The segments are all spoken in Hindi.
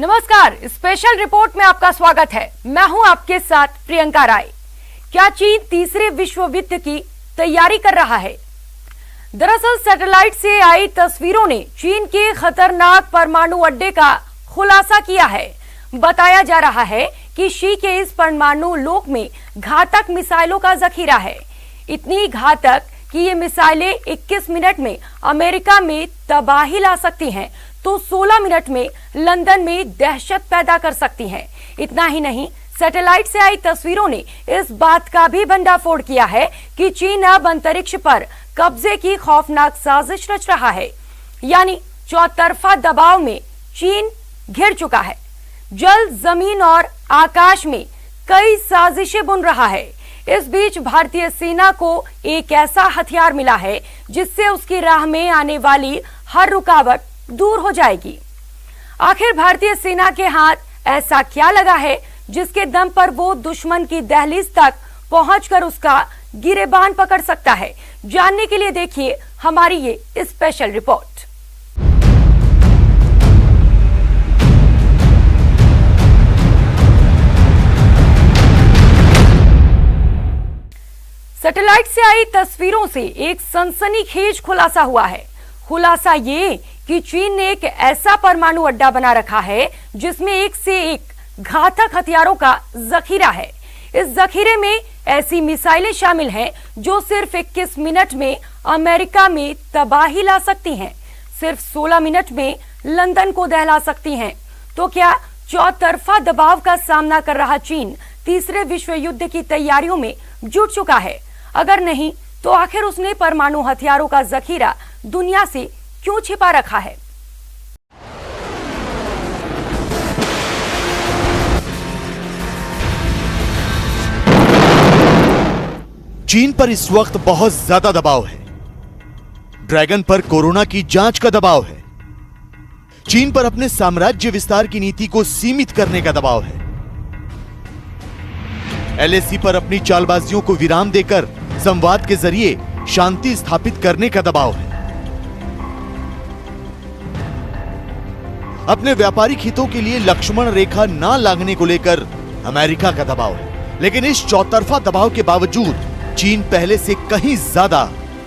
नमस्कार, स्पेशल रिपोर्ट में आपका स्वागत है। मैं हूं आपके साथ प्रियंका राय। क्या चीन तीसरे विश्व युद्ध की तैयारी कर रहा है? दरअसल सैटेलाइट से आई तस्वीरों ने चीन के खतरनाक परमाणु अड्डे का खुलासा किया है। बताया जा रहा है कि शी के इस परमाणु लोक में घातक मिसाइलों का जखीरा है। इतनी घातक कि ये मिसाइलें 21 मिनट में अमेरिका में तबाही ला सकती हैं, तो 16 मिनट में लंदन में दहशत पैदा कर सकती हैं। इतना ही नहीं, सैटेलाइट से आई तस्वीरों ने इस बात का भी भंडाफोड़ किया है कि चीन अब अंतरिक्ष पर कब्जे की खौफनाक साजिश रच रहा है। यानी चौतरफा दबाव में चीन घिर चुका है। जल, जमीन और आकाश में कई साजिशें बुन रहा है। इस बीच भारतीय सेना को एक ऐसा हथियार मिला है जिससे उसकी राह में आने वाली हर रुकावट दूर हो जाएगी। आखिर भारतीय सेना के हाथ ऐसा क्या लगा है जिसके दम पर वो दुश्मन की दहलीज तक पहुंचकर उसका गिरेबान पकड़ सकता है? जानने के लिए देखिए हमारी ये स्पेशल रिपोर्ट। सैटेलाइट से आई तस्वीरों से एक सनसनीखेज खुलासा हुआ है। खुलासा ये कि चीन ने एक ऐसा परमाणु अड्डा बना रखा है जिसमें एक से एक घातक हथियारों का जखीरा है। इस जखीरे में ऐसी मिसाइलें शामिल हैं जो सिर्फ 21 मिनट में अमेरिका में तबाही ला सकती हैं, सिर्फ 16 मिनट में लंदन को दहला सकती हैं। तो क्या चौतरफा दबाव का सामना कर रहा चीन तीसरे विश्व युद्ध की तैयारियों में जुट चुका है? अगर नहीं, तो आखिर उसने परमाणु हथियारों का जखीरा दुनिया से क्यों छिपा रखा है? चीन पर इस वक्त बहुत ज्यादा दबाव है। ड्रैगन पर कोरोना की जांच का दबाव है। चीन पर अपने साम्राज्य विस्तार की नीति को सीमित करने का दबाव है। एलएसी पर अपनी चालबाजियों को विराम देकर संवाद के जरिए शांति स्थापित करने का दबाव है। अपने व्यापारिक हितों के लिए लक्ष्मण रेखा ना लागने को लेकर अमेरिका का दबाव है। लेकिन इस चौतरफा दबाव के बावजूद चीन पहले से कहीं ज्यादा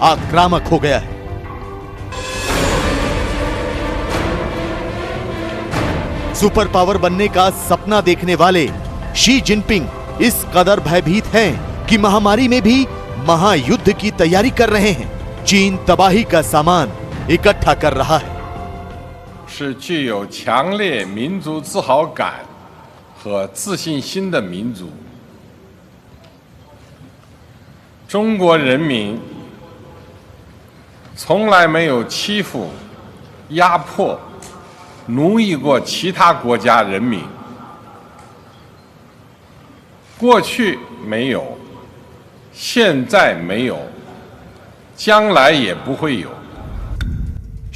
आक्रामक हो गया है। सुपर पावर बनने का सपना देखने वाले शी जिनपिंग इस कदर भयभीत हैं कि महामारी में भी महायुद्ध की तैयारी कर रहे हैं। चीन तबाही का सामान इकट्ठा कर रहा है। 是具有强烈民族自豪感和自信心的民族。中国人民从来没有欺负、压迫、奴役过其他国家人民。过去没有，现在没有，将来也不会有。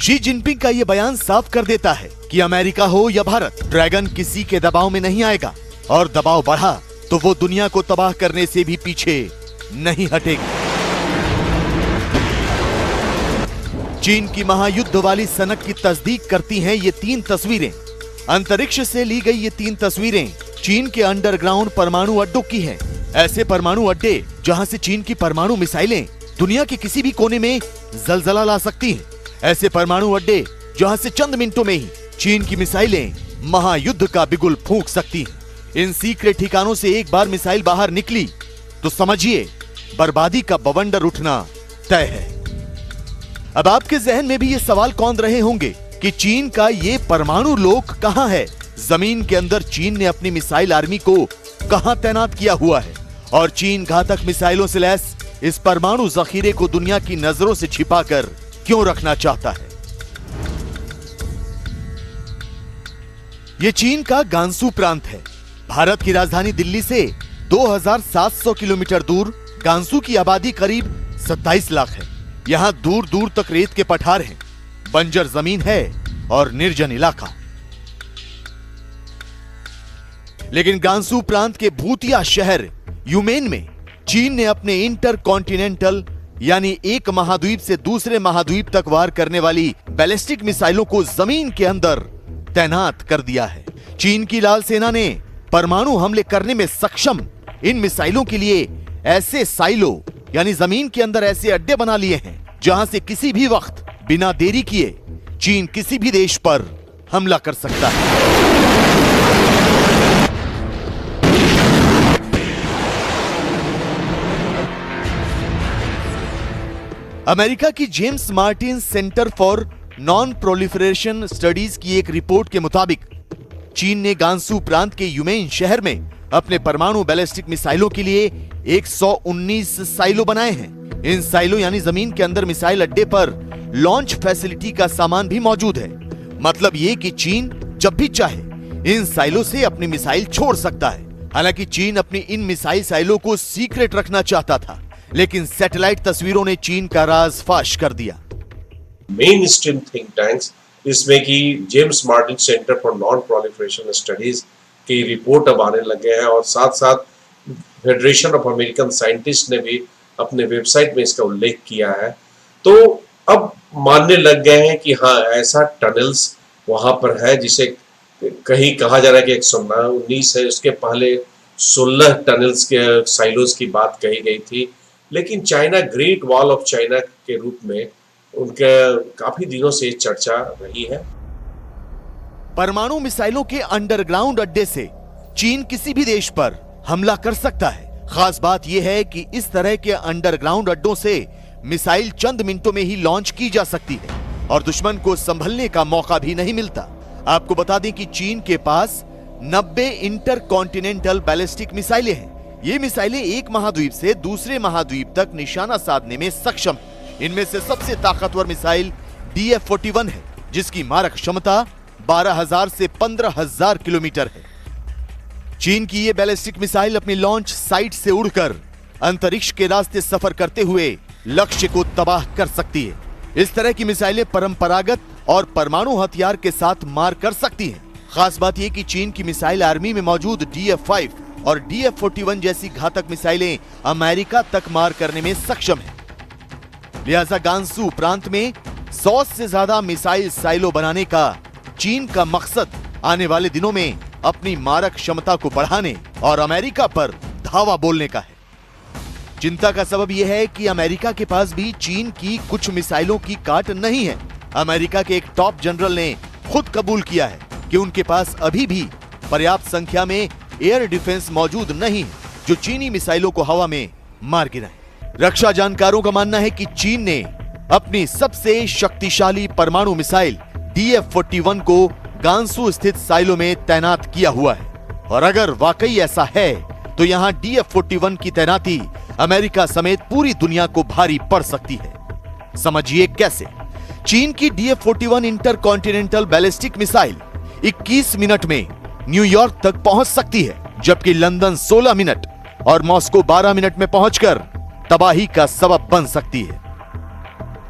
शी जिनपिंग का यह बयान साफ कर देता है कि अमेरिका हो या भारत, ड्रैगन किसी के दबाव में नहीं आएगा, और दबाव बढ़ा तो वो दुनिया को तबाह करने से भी पीछे नहीं हटेगी। चीन की महायुद्ध वाली सनक की तस्दीक करती हैं ये 3 तस्वीरें। अंतरिक्ष से ली गई ये 3 तस्वीरें चीन के अंडरग्राउंड परमाणु अड्डों की हैं। ऐसे परमाणु अड्डे जहां से चीन की परमाणु मिसाइलें दुनिया के किसी भी कोने में जलजला ला सकती हैं। ऐसे परमाणु अड्डे जहां से चंद मिनटों में ही चीन की मिसाइलें महायुद्ध का बिगुल फूंक सकती हैं। इन सीक्रेट ठिकानों से एक बार मिसाइल बाहर निकली तो समझिए बर्बादी का बवंडर उठना तय है। अब आपके जहन में भी ये सवाल कौंध रहे होंगे कि चीन का ये परमाणु लोक कहां है? जमीन के अंदर चीन ने अपनी मिसाइल आर्मी को कहां तैनात किया हुआ है? और चीन घातक मिसाइलों से लैस इस परमाणु जखीरे को दुनिया की नजरों से छिपाकर क्यों रखना चाहता है? ये चीन का गांसू प्रांत है। भारत की राजधानी दिल्ली से 2700 किलोमीटर दूर गांसू की आबादी करीब 27 लाख है। यहां दूर दूर तक रेत के पठार हैं, बंजर जमीन है और निर्जन इलाका। लेकिन गांसू प्रांत के भूतिया शहर यूमेन में चीन ने अपने इंटर कॉन्टिनेंटल यानी एक महाद्वीप से दूसरे महाद्वीप तक वार करने वाली बैलिस्टिक मिसाइलों को जमीन के अंदर तैनात कर दिया है। चीन की लाल सेना ने परमाणु हमले करने में सक्षम इन मिसाइलों के लिए ऐसे साइलो यानी जमीन के अंदर ऐसे अड्डे बना लिए हैं जहां से किसी भी वक्त बिना देरी किए चीन किसी भी देश पर हमला कर सकता है। अमेरिका की James Martin centre for non proliferation studies की एक रिपोर्ट के मुताबिक चीन ने गांसू प्रांत के यूमेन शहर में अपने परमाणु बैलिस्टिक मिसाइलों के लिए 119 साइलो बनाए हैं। इन साइलो यानी जमीन के अंदर मिसाइल अड्डे पर लॉन्च फैसिलिटी का सामान भी मौजूद है। मतलब ये कि चीन जब भी चाहे इन साइलो से अपनी मिसाइल छोड़ सकता है। हालांकि चीन अपनी इन मिसाइल साइलो को सीक्रेट रखना चाहता था, लेकिन सैटेलाइट तस्वीरों ने चीन का राज फाश कर दिया। मेन स्ट्रीम थिंक टैंक्स इसमें कि James Martin centre for non proliferation studies की रिपोर्ट अब आने लगे हैं और साथ साथ फेडरेशन ऑफ अमेरिकन साइंटिस्ट ने भी अपने वेबसाइट में इसका उल्लेख किया है। तो अब मानने लग गए हैं कि हाँ, ऐसा टनल्स वहां पर है जिसे कहीं कहा जा रहा है कि 119 है, उसके पहले 16 टनल्स के साइलोज की बात कही गई थी। लेकिन China great wall of China के रूप में उनके काफी दिनों से चर्चा रही है। परमाणु मिसाइलों के अंडरग्राउंड अड्डे से चीन किसी भी देश पर हमला कर सकता है। खास बात यह है कि इस तरह के अंडरग्राउंड अड्डों से मिसाइल चंद मिनटों में ही लॉन्च की जा सकती है और दुश्मन को संभलने का मौका भी नहीं मिलता। आपको बता दें कि चीन के पास 90 इंटरकॉन्टिनेंटल बैलिस्टिक मिसाइलें हैं। ये मिसाइलें एक महाद्वीप से दूसरे महाद्वीप तक निशाना साधने में सक्षम हैं। इनमें से सबसे ताकतवर मिसाइल DF-41 है, जिसकी मारक क्षमता 12,000 से 15,000 किलोमीटर है। चीन की ये बैलिस्टिक मिसाइल अपनी लॉन्च साइट से उड़कर अंतरिक्ष के रास्ते सफर करते हुए लक्ष्य को तबाह कर सकती है। इस तरह की मिसाइलें परंपरागत और परमाणु हथियार के साथ मार कर सकती हैं। खास बात यह कि चीन की मिसाइल आर्मी में मौजूद DF-5 और DF-41 जैसी घातक मिसाइलें अमेरिका तक मार करने में सक्षम है। लिहाजा गांसू प्रांत में 100 से ज्यादा मिसाइल साइलो बनाने का चीन का मकसद आने वाले दिनों में अपनी मारक क्षमता को बढ़ाने और अमेरिका पर धावा बोलने का है। चिंता का सबब यह है कि अमेरिका के पास भी चीन की कुछ मिसाइलों की काट नहीं है। अमेरिका के एक टॉप जनरल ने खुद कबूल किया है कि उनके पास अभी भी पर्याप्त संख्या में एयर डिफेंस मौजूद नहीं है जो चीनी मिसाइलों को हवा में मार गिराए। रक्षा जानकारों का मानना है कि चीन ने अपनी सबसे शक्तिशाली परमाणु मिसाइल DF-41 को गांसू स्थित साइलो में तैनात किया हुआ है और अगर वाकई ऐसा है तो यहां DF-41 की तैनाती अमेरिका समेत पूरी दुनिया को भारी पड़ सकती है। समझिए कैसे। चीन की DF-41 intercontinental ballistic missile 21 minute में न्यूयॉर्क तक पहुंच सकती है, जबकि लंदन 16 मिनट और मॉस्को 12 मिनट में पहुंचकर तबाही का सबब बन सकती है।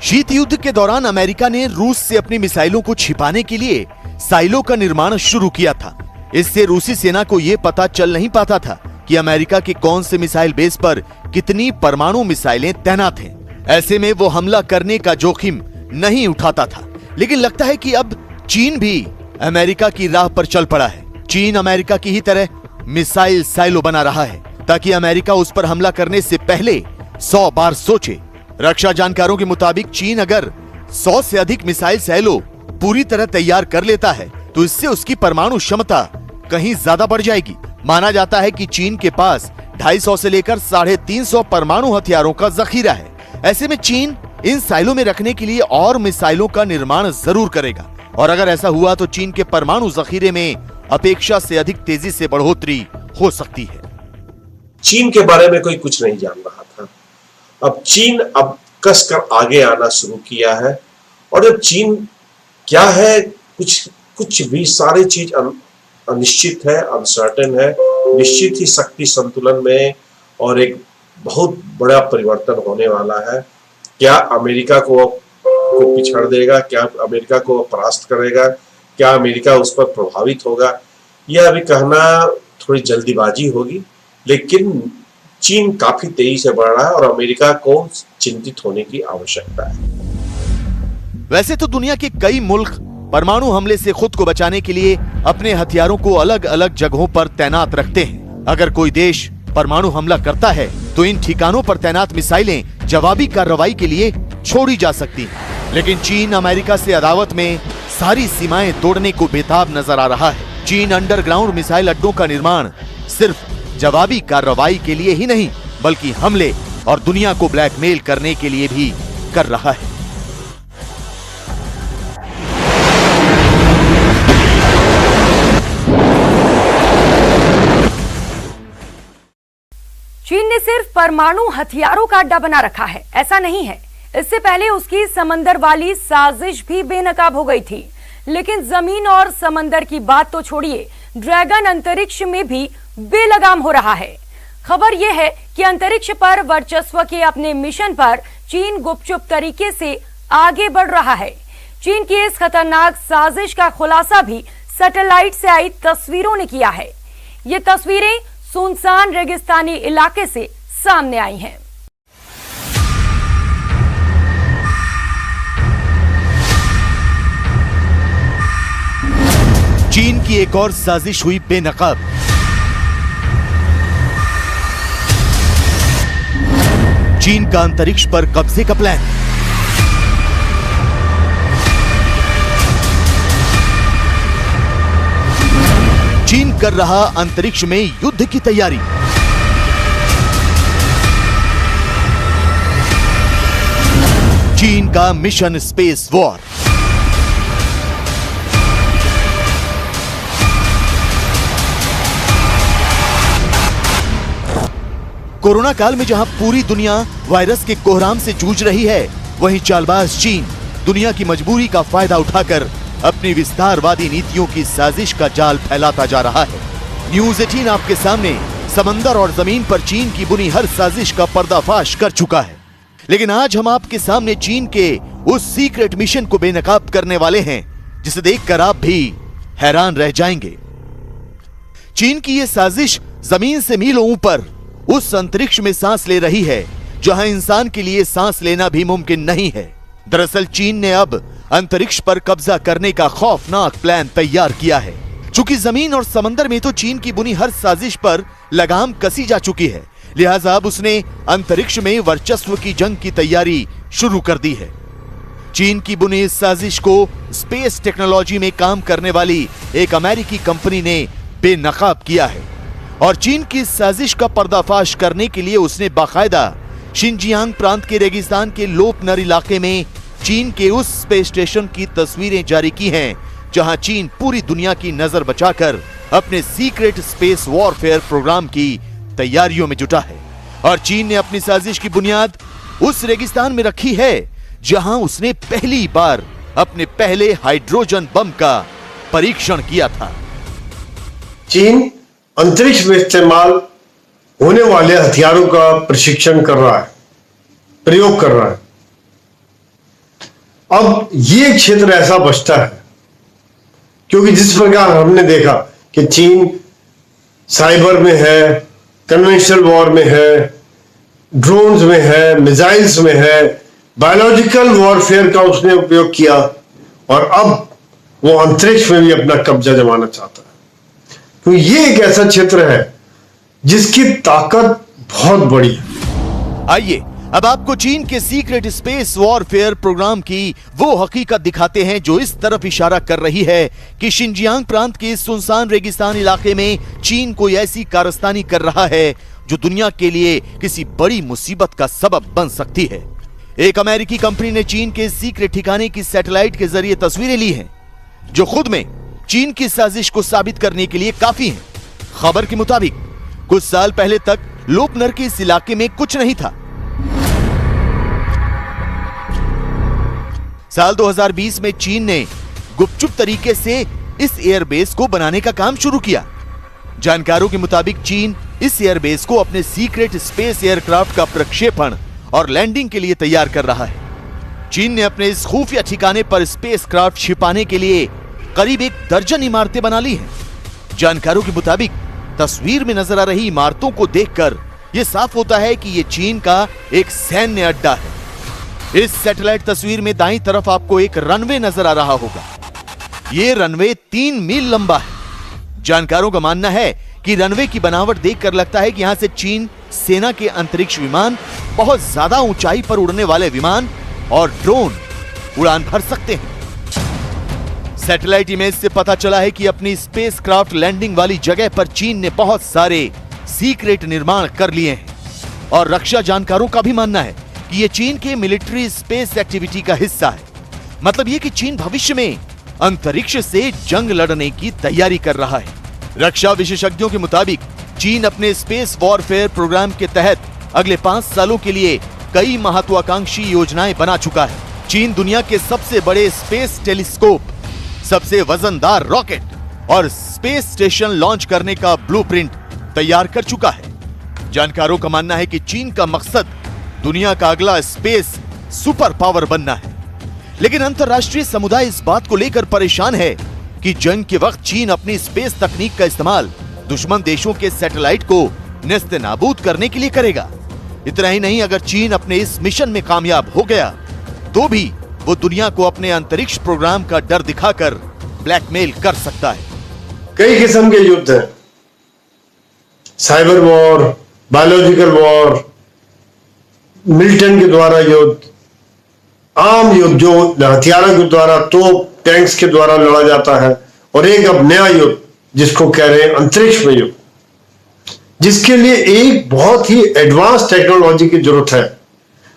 शीत युद्ध के दौरान अमेरिका ने रूस से अपनी मिसाइलों को छिपाने के लिए साइलो का निर्माण शुरू किया था। इससे रूसी सेना को यह पता चल नहीं पाता था कि अमेरिका के कौन से मिसाइल बेस पर कितनी परमाणु मिसाइलें तैनात हैं। ऐसे में वो हमला करने का जोखिम नहीं उठाता था। लेकिन लगता है कि अब चीन भी अमेरिका की राह पर चल पड़ा है। चीन अमेरिका की ही तरह मिसाइल साइलो बना रहा है ताकि अमेरिका उस पर हमला करने से पहले 100 बार सोचे। रक्षा जानकारों के मुताबिक चीन अगर 100 से अधिक मिसाइल साइलो पूरी तरह तैयार कर लेता है तो इससे उसकी परमाणु क्षमता कहीं ज्यादा बढ़ जाएगी। माना जाता है कि चीन के पास 250 से लेकर 350 परमाणु हथियारों का जखीरा है। ऐसे में चीन इन साइलो में रखने के लिए और मिसाइलों का निर्माण जरूर करेगा और अगर ऐसा हुआ तो चीन के परमाणु जखीरे में अपेक्षा से अधिक तेजी से बढ़ोतरी हो सकती है। चीन के बारे में कोई कुछ नहीं जान रहा था। अब चीन अब कसकर आगे आना शुरू किया है और जब चीन क्या है, कुछ भी सारी चीज अनिश्चित है, अनसर्टेन है। निश्चित ही शक्ति संतुलन में और एक बहुत बड़ा परिवर्तन होने वाला है। क्या अमेरिका को पिछड़ देगा, क्या अमेरिका को परास्त करेगा, क्या अमेरिका उस पर प्रभावित होगा, यह अभी कहना थोड़ी जल्दीबाजी होगी। लेकिन चीन काफी तेजी से बढ़ रहा है और अमेरिका को चिंतित होने की आवश्यकता है। वैसे तो दुनिया के कई मुल्क परमाणु हमले से खुद को बचाने के लिए अपने हथियारों को अलग अलग जगहों पर तैनात रखते हैं। अगर कोई देश परमाणु हमला करता है तो इन ठिकानों पर तैनात मिसाइलें जवाबी कार्रवाई के लिए छोड़ी जा सकती हैं। लेकिन चीन अमेरिका से अदावत में सारी सीमाएं तोड़ने को बेताब नजर आ रहा है। चीन अंडरग्राउंड मिसाइल अड्डों का निर्माण सिर्फ जवाबी कार्रवाई के लिए ही नहीं बल्कि हमले और दुनिया को ब्लैकमेल करने के लिए भी कर रहा है। चीन ने सिर्फ परमाणु हथियारों का अड्डा बना रखा है, ऐसा नहीं है। इससे पहले उसकी समंदर वाली साजिश भी बेनकाब हो गई थी। लेकिन जमीन और समंदर की बात तो छोड़िए, ड्रैगन अंतरिक्ष में भी बेलगाम हो रहा है। खबर यह है कि अंतरिक्ष पर वर्चस्व के अपने मिशन पर चीन गुपचुप तरीके से आगे बढ़ रहा है। चीन की इस खतरनाक साजिश का खुलासा भी सैटेलाइट से आई तस्वीरों ने किया है। ये तस्वीरें सुनसान रेगिस्तानी इलाके से सामने आई हैं। चीन की एक और साजिश हुई बेनकाब। चीन का अंतरिक्ष पर कब्जे का प्लान। चीन कर रहा अंतरिक्ष में युद्ध की तैयारी। चीन का मिशन स्पेस वॉर। कोरोना काल में जहां पूरी दुनिया वायरस के कोहराम से जूझ रही है, वहीं चालबाज चीन दुनिया की मजबूरी का फायदा उठाकर अपनी विस्तारवादी नीतियों की साजिश का जाल फैलाता जा रहा है। न्यूज़ 18 आपके सामने समंदर और जमीन पर चीन की बुनी हर साजिश का पर्दाफाश कर चुका है। लेकिन आज हम आपके सामने चीन के उस सीक्रेट मिशन को बेनकाब करने वाले हैं जिसे देखकर आप भी हैरान रह जाएंगे। चीन की यह साजिश जमीन से मीलों ऊपर उस अंतरिक्ष में सांस ले रही है जहां इंसान के लिए सांस लेना भी मुमकिन नहीं है। दरअसल चीन ने अब अंतरिक्ष पर कब्जा करने का खौफनाक प्लान तैयार किया है। चूंकि जमीन और समंदर में तो चीन की बुनी हर साजिश पर लगाम कसी जा चुकी है, लिहाजा अब उसने अंतरिक्ष में वर्चस्व की जंग की तैयारी शुरू कर दी है। चीन की बुनी इस साजिश को स्पेस टेक्नोलॉजी में काम करने वाली एक अमेरिकी कंपनी ने बेनकाब किया है और चीन की इस साजिश का पर्दाफाश करने के लिए उसने बाकायदा शिनजियांग प्रांत के रेगिस्तान के लोपनर इलाके में चीन के उस स्पेस स्टेशन की तस्वीरें जारी की हैं जहां चीन पूरी दुनिया की नजर बचाकर अपने सीक्रेट स्पेस वॉरफेयर प्रोग्राम की तैयारियों में जुटा है। और चीन ने अपनी साजिश की बुनियाद उस रेगिस्तान में रखी है जहां उसने पहली बार अपने पहले हाइड्रोजन बम का परीक्षण किया था। चीन अंतरिक्ष में इस्तेमाल होने वाले हथियारों का प्रशिक्षण कर रहा है, प्रयोग कर रहा है। अब ये क्षेत्र ऐसा बचता है क्योंकि जिस प्रकार हमने देखा कि चीन साइबर में है, कन्वेंशनल वॉर में है, ड्रोन्स में है, मिसाइल्स में है, बायोलॉजिकल वॉरफेयर का उसने उपयोग किया और अब वो अंतरिक्ष में भी अपना कब्जा जमाना चाहता है। तो ये एक ऐसा क्षेत्र है जिसकी ताकत बहुत बड़ी है। आइए अब आपको चीन के सीक्रेट स्पेस वॉरफेयर प्रोग्राम की वो हकीकत दिखाते हैं जो इस तरफ इशारा कर रही है कि शिनजियांग प्रांत के इस सुनसान रेगिस्तान इलाके में चीन कोई ऐसी कारस्तानी कर रहा है जो दुनिया के लिए किसी बड़ी मुसीबत का सबब बन सकती है। एक अमेरिकी कंपनी ने चीन के सीक्रेट ठिकाने की सैटेलाइट के जरिए तस्वीरें ली हैं जो खुद में चीन की साजिश को साबित करने के लिए काफी हैं। खबर के मुताबिक कुछ साल पहले तक लोपनर के इस इलाके में कुछ नहीं था। साल 2020 में चीन ने गुपचुप तरीके से इस एयरबेस को बनाने का काम शुरू किया। जानकारों के मुताबिक चीन इस एयरबेस को अपने सीक्रेट स्पेस एयरक्राफ्ट का प्रक्षेपण और लैंडिंग के लिए तैयार कर रहा है। चीन ने अपने इस खुफिया ठिकाने पर स्पेसक्राफ्ट छिपाने के लिए करीब 1 दर्जन इमारतें बना ली हैं। जानकारों के मुताबिक तस्वीर में नजर आ रही इमारतों को देखकर यह साफ होता है कि यह चीन का एक सैन्य अड्डा है। इस सैटेलाइट तस्वीर में दाईं तरफ आपको एक रनवे नजर आ रहा होगा। ये रनवे 3 मील लंबा है। जानकारों का मानना है कि रनवे की बनावट देखकर लगता है कि यहां से चीन सेना के अंतरिक्ष विमान, बहुत ज्यादा ऊंचाई पर उड़ने वाले विमान और ड्रोन उड़ान भर सकते हैं। सैटेलाइट इमेज से पता चला है कि अपनी स्पेसक्राफ्ट लैंडिंग वाली जगह पर चीन ने बहुत सारे सीक्रेट निर्माण कर लिए हैं और रक्षा जानकारों का भी मानना है कि ये चीन के मिलिट्री स्पेस एक्टिविटी का हिस्सा है। मतलब ये कि चीन भविष्य में अंतरिक्ष से जंग लड़ने की तैयारी कर रहा है। रक्षा विशेषज्ञों के मुताबिक चीन अपने स्पेस वॉरफेयर प्रोग्राम के तहत अगले 5 सालों के लिए कई महत्वाकांक्षी योजनाएं बना चुका है। चीन दुनिया के सबसे बड़े स्पेस टेलीस्कोप, सबसे वजनदार रॉकेट और स्पेस स्टेशन लॉन्च करने का ब्लूप्रिंट तैयार कर चुका है। जानकारों का मानना है कि चीन का मकसद दुनिया का अगला स्पेस सुपर पावर बनना है। लेकिन अंतर्राष्ट्रीय समुदाय इस बात को लेकर परेशान है कि जंग के वक्त चीन अपनी स्पेस तकनीक का इस्तेमाल दुश्मन देशों के सैटेलाइट को नेस्तनाबूद करने के लिए करेगा। इतना ही नहीं, अगर चीन अपने इस मिशन में कामयाब हो गया तो भी वो दुनिया को अपने अंतरिक्ष प्रोग्राम का डर दिखाकर ब्लैकमेल कर सकता है। कई किस्म के युद्ध हैं, cyber war, biological war, militant के द्वारा युद्ध, आम युद्ध जो हथियारों के द्वारा, तोप टैंक्स के द्वारा लड़ा जाता है, और एक अब नया युद्ध जिसको कह रहे हैं अंतरिक्ष में युद्ध, जिसके लिए एक बहुत ही एडवांस टेक्नोलॉजी की जरूरत है।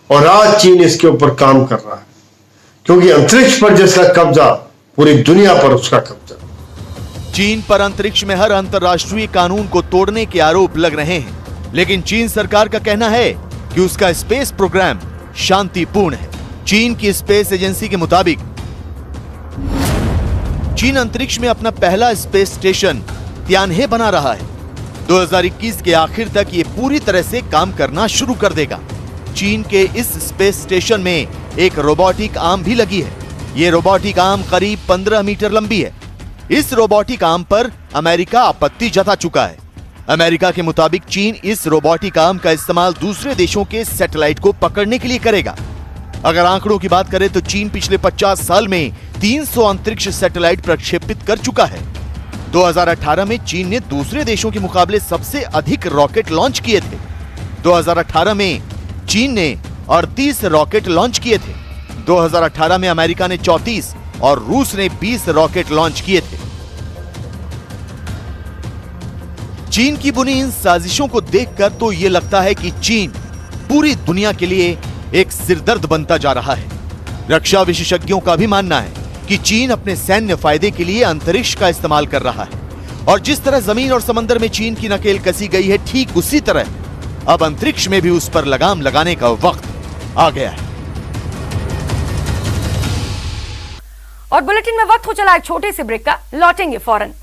और आज चीन इसके ऊपर काम कर रहा है, क्योंकि अंतरिक्ष पर जिसका कब्जा, पूरी दुनिया पर उसका कब्जा। चीन पर अंतरिक्ष में हर अंतर्राष्ट्रीय कानून को तोड़ने के आरोप लग रहे हैं, लेकिन चीन सरकार का कहना है कि उसका स्पेस प्रोग्राम शांतिपूर्ण है। चीन की स्पेस एजेंसी के मुताबिक चीन अंतरिक्ष में अपना पहला स्पेस स्टेशन तियानहे बना रहा है। 2021 के आखिर तक ये पूरी तरह से काम करना शुरू कर देगा। चीन के इस स्पेस स्टेशन में एक रोबोटिक आर्म भी लगी है। ये रोबोटिक आर्म करीब 15 मीटर लंबी है। इस रोबोटिक आर्म पर अमेरिका आपत्ति जता चुका है। अमेरिका के मुताबिक चीन इस रोबोटिक आर्म का इस्तेमाल दूसरे देशों के सैटेलाइट को पकड़ने के लिए करेगा। अगर आंकड़ों की बात करें तो चीन पिछले 50 साल में 300 अंतरिक्ष सैटेलाइट प्रक्षेपित कर चुका है। 2018 में चीन ने दूसरे देशों के मुकाबले सबसे अधिक रॉकेट लॉन्च किए थे। 2018 में चीन ने 38 रॉकेट लॉन्च किए थे। 2018 में अमेरिका ने 34 और रूस ने 20 रॉकेट लॉन्च किए थे। चीन की बुनी इन साजिशों को देखकर तो यह लगता है कि चीन पूरी दुनिया के लिए एक सिरदर्द बनता जा रहा है। रक्षा विशेषज्ञों का भी मानना है कि चीन अपने सैन्य फायदे के लिए अंतरिक्ष का इस्तेमाल कर रहा है, और जिस तरह जमीन और समंदर में चीन की नकेल कसी गई है, ठीक उसी तरह अब अंतरिक्ष में भी उस पर लगाम लगाने का वक्त आ गया है। और बुलेटिन में वक्त हो चला एक छोटे से ब्रेक का, लौटेंगे फौरन।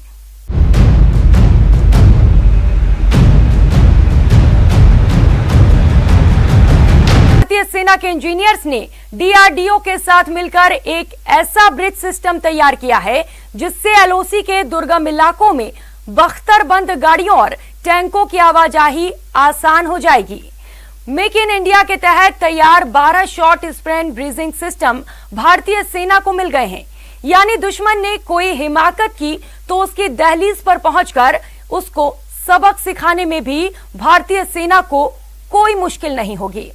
भारतीय सेना के इंजीनियर्स ने डीआरडीओ के साथ मिलकर एक ऐसा ब्रिज सिस्टम तैयार किया है जिससे एलओसी के दुर्गम इलाकों में बख्तरबंद गाड़ियों और टैंकों की आवाजाही आसान हो जाएगी। मेक इन इंडिया के तहत तैयार 12 शॉर्ट स्पैन ब्रीजिंग सिस्टम भारतीय सेना को मिल गए हैं। यानी दुश्मन ने कोई हिमाकत की तो उसकी दहलीज पर पहुंचकर उसको सबक सिखाने में भी भारतीय सेना को कोई मुश्किल नहीं होगी।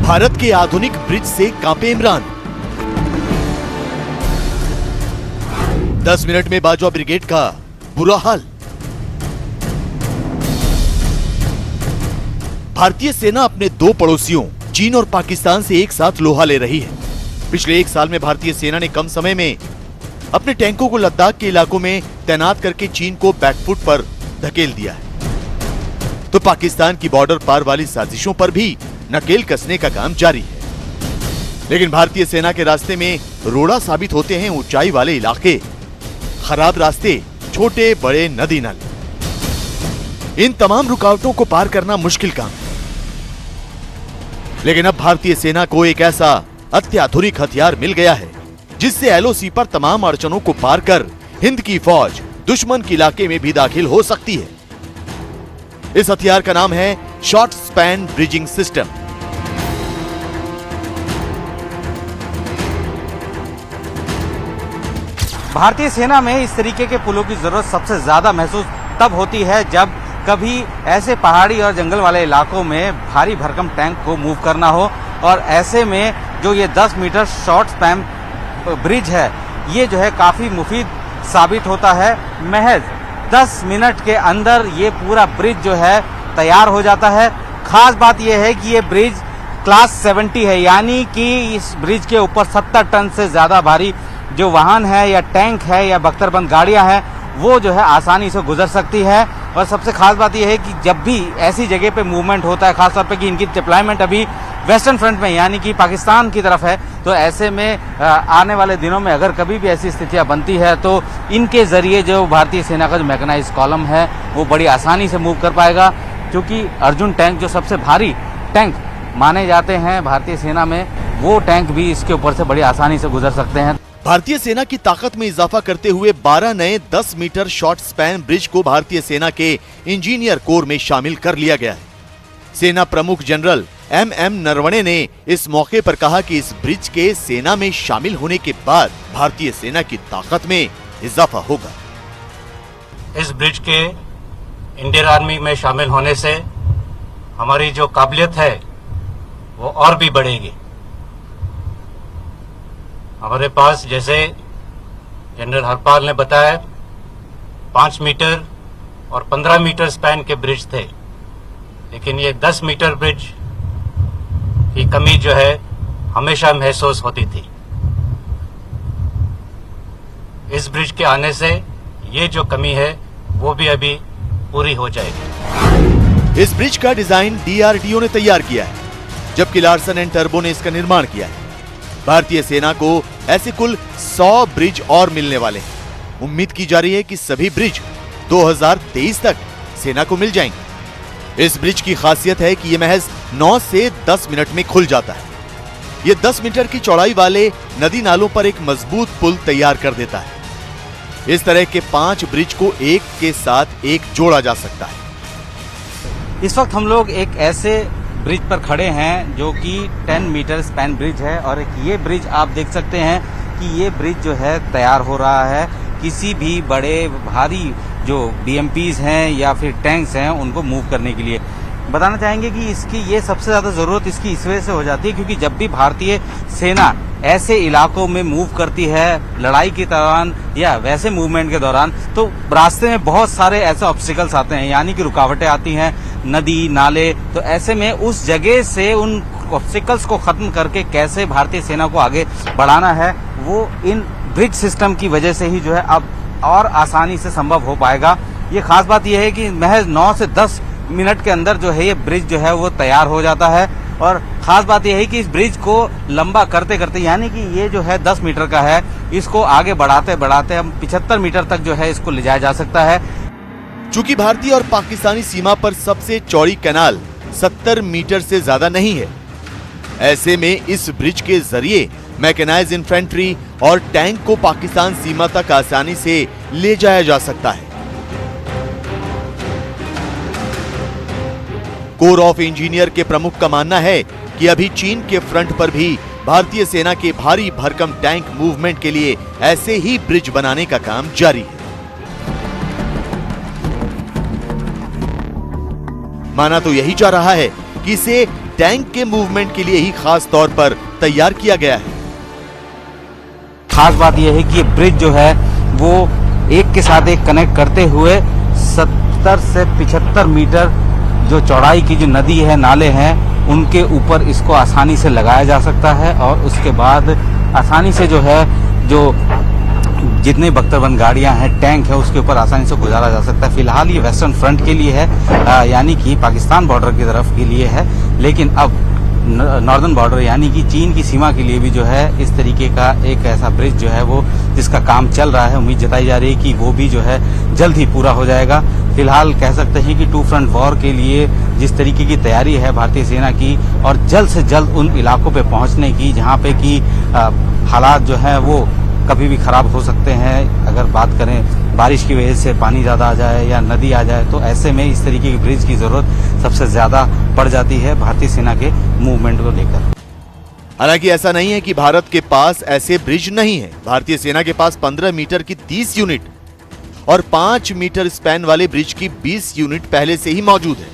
भारत के आधुनिक ब्रिज से कांपे इमरान। 10 मिनट में बाजवा ब्रिगेड का बुरा हाल। भारतीय सेना अपने दो पड़ोसियों चीन और पाकिस्तान से एक साथ लोहा ले रही है। पिछले 1 साल में भारतीय सेना ने कम समय में अपने टैंकों को लद्दाख के इलाकों में तैनात करके चीन को बैकफुट पर धकेल दिया है, तो पाकिस्तान की बॉर्डर पार वाली साजिशों पर भी नकेल कसने का काम जारी है। लेकिन भारतीय सेना के रास्ते में रोड़ा साबित होते हैं ऊंचाई वाले इलाके, खराब रास्ते, छोटे बड़े नदी नाले। इन तमाम रुकावटों को पार करना मुश्किल काम है। लेकिन अब भारतीय सेना को एक ऐसा अत्याधुनिक हथियार मिल गया है जिससे एलओसी पर तमाम अड़चनों को पार कर हिंद की फौज दुश्मन के इलाके में भी दाखिल हो सकती है। इस हथियार का नाम है शॉर्ट स्पैन ब्रिजिंग सिस्टम। भारतीय सेना में इस तरीके के पुलों की जरूरत सबसे ज्यादा महसूस तब होती है जब कभी ऐसे पहाड़ी और जंगल वाले इलाकों में भारी भरकम टैंक को मूव करना हो, और ऐसे में जो ये 10 मीटर शॉर्ट स्पैन ब्रिज है ये जो है काफी मुफीद साबित होता है। महज 10 मिनट के अंदर ये पूरा ब्रिज जो है तैयार हो जाता है। खास बात यह है कि ये ब्रिज क्लास 70 है, यानी कि इस ब्रिज के ऊपर 70 टन से ज्यादा भारी जो वाहन है या टैंक है या बख्तरबंद गाड़ियां हैं वो जो है आसानी से गुजर सकती है। और सबसे खास बात यह है कि जब भी ऐसी जगह पे मूवमेंट होता है, खासतौर पे कि इनकी डिप्लॉयमेंट अभी वेस्टर्न फ्रंट में यानी कि पाकिस्तान की तरफ है, तो ऐसे में आने वाले दिनों में अगर कभी भी ऐसी स्थितियां बनती है तो इनके जरिए जो भारतीय सेना का जो मैकेनाइज्ड कॉलम है वो बड़ी आसानी से मूव कर पाएगा, क्योंकि अर्जुन टैंक जो सबसे भारी टैंक माने जाते हैं भारतीय सेना में, वो टैंक भी इसके ऊपर से बड़ी आसानी से गुजर सकते हैं। भारतीय सेना की ताकत में इजाफा करते हुए 12 नए 10 मीटर शॉर्ट स्पैन ब्रिज को भारतीय सेना के इंजीनियर कोर में शामिल कर लिया गया है। सेना प्रमुख जनरल MM नरवणे ने इस मौके पर कहा कि इस ब्रिज के सेना में शामिल होने के बाद भारतीय सेना की ताकत में इजाफा होगा। इस ब्रिज के इंडियन आर्मी में शामिल होने से हमारी जो काबिलियत है वो और भी बढ़ेगी। हमारे पास, जैसे जनरल हरपाल ने बताया, 5 मीटर और 15 मीटर स्पैन के ब्रिज थे, लेकिन ये 10 मीटर ब्रिज की कमी जो है हमेशा महसूस होती थी। इस ब्रिज के आने से ये जो कमी है वो भी अभी पूरी हो जाएगी। इस ब्रिज का डिजाइन DRDO ने तैयार किया है, जबकि लार्सन एंड टर्बो ने इसका निर्माण किया है। भारतीय सेना को ऐसे कुल 100 ब्रिज और मिलने वाले हैं। उम्मीद की जा रही है कि सभी ब्रिज 2023 तक सेना को मिल जाएंगे। इस ब्रिज की खासियत है कि यह महज 9 से 10 मिनट में खुल जाता है। यह 10 मीटर की चौड़ाई वाले नदी नालों पर एक मजबूत पुल तैयार कर देता है। इस तरह के 5 ब्रिज को एक के साथ एक जोड़ा जा सकता है। इस वक्त हम लोग एक ऐसे ब्रिज पर खड़े हैं जो कि 10 मीटर स्पैन ब्रिज है, और ये ब्रिज आप देख सकते हैं कि ये ब्रिज जो है तैयार हो रहा है। किसी भी बड़े भारी जो BMPs हैं या फिर टैंक्स हैं उनको मूव करने के लिए। बताना चाहेंगे कि इसकी ये सबसे ज्यादा जरूरत इसकी इस वजह से हो जाती है क्योंकि जब भी भारतीय सेना ऐसे इलाकों में मूव करती है लड़ाई के दौरान या वैसे मूवमेंट के दौरान, तो रास्ते में बहुत सारे ऐसे ऑब्स्टिकल्स आते हैं, यानी कि रुकावटें आती हैं, नदी नाले। तो ऐसे में उस जगह से उन ऑब्स्टिकल्स को खत्म करके कैसे भारतीय सेना को आगे बढ़ाना है वो इन ब्रिज सिस्टम की वजह से ही जो है अब और आसानी से संभव हो पाएगा। ये खास बात यह है कि महज 9 से 10 मिनट के अंदर जो है ये ब्रिज जो है वो तैयार हो जाता है। और खास बात यह है कि इस ब्रिज को लंबा करते करते, यानी कि ये जो है 10 मीटर का है, इसको आगे बढ़ाते बढ़ाते हम 75 मीटर तक जो है इसको ले जाया जा सकता है। चूंकि भारतीय और पाकिस्तानी सीमा पर सबसे चौड़ी कैनाल 70 मीटर से ज्यादा नहीं है, ऐसे में इस ब्रिज के जरिए मैकेनाइज्ड इन्फेंट्री और टैंक को पाकिस्तान सीमा तक आसानी से ले जाया जा सकता है। कोर ऑफ इंजीनियर के प्रमुख का मानना है कि अभी चीन के फ्रंट पर भी भारतीय सेना के भारी भरकम टैंक मूवमेंट के लिए ऐसे ही ब्रिज बनाने का काम जारी है। माना तो यही जा रहा है कि इसे टैंक के मूवमेंट के लिए ही खास तौर पर तैयार किया गया है। खास बात यह है कि ये ब्रिज जो है वो एक के साथ एक कनेक्ट करते हुए 70 से 75 मीटर जो चौड़ाई की जो नदी है, नाले हैं, उनके ऊपर इसको आसानी से लगाया जा सकता है और उसके बाद आसानी से जो है जो जितने बख्तरबंद गाड़ियां हैं, टैंक है, उसके ऊपर आसानी से गुजारा जा सकता है। फिलहाल ये वेस्टर्न फ्रंट के लिए है, यानी कि पाकिस्तान बॉर्डर की तरफ के लिए है, लेकिन अब नॉर्दर्न बॉर्डर यानी कि चीन की सीमा के लिए भी जो है इस तरीके का एक ऐसा ब्रिज जो है वो जिसका काम चल रहा है, उम्मीद जताई जा रही है कि वो भी जो है जल्द ही पूरा हो जाएगा। फिलहाल कह सकते हैं कि 2 फ्रंट वॉर के लिए जिस तरीके की तैयारी है भारतीय सेना की और जल्द से जल्द उन इलाकों पे पहुंचने की जहां पे कि हालात जो है वो कभी भी खराब हो सकते हैं। अगर बात करें बारिश की वजह से पानी ज़्यादा आ जाए या नदी आ जाए, तो ऐसे में इस तरीके की ब्रिज की ज़रूरत सबसे ज़्यादा पड़ जाती है भारतीय सेना के मूवमेंट को लेकर। हालांकि ऐसा नहीं है कि भारत के पास ऐसे ब्रिज नहीं है। भारतीय सेना के पास 15 मीटर की 30 यूनिट और 5 मीटर स्पैन वाले ब्रिज की 20 यूनिट पहले से ही मौजूद है।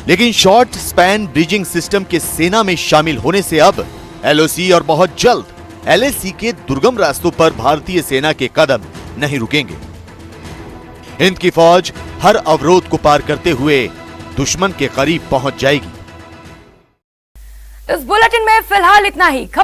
लेकिन शॉर्ट स्पैन ब्रिजिंग सिस्टम के सेना में शामिल होने से अब एलओसी और बहुत जल्द एलएसी के दुर्गम रास्तों पर भारतीय सेना के कदम नहीं रुकेंगे। हिंद की फौज हर अवरोध को पार करते हुए दुश्मन के करीब पहुंच जाएगी। इस बुलेटिन में फिलहाल इतना ही। खबर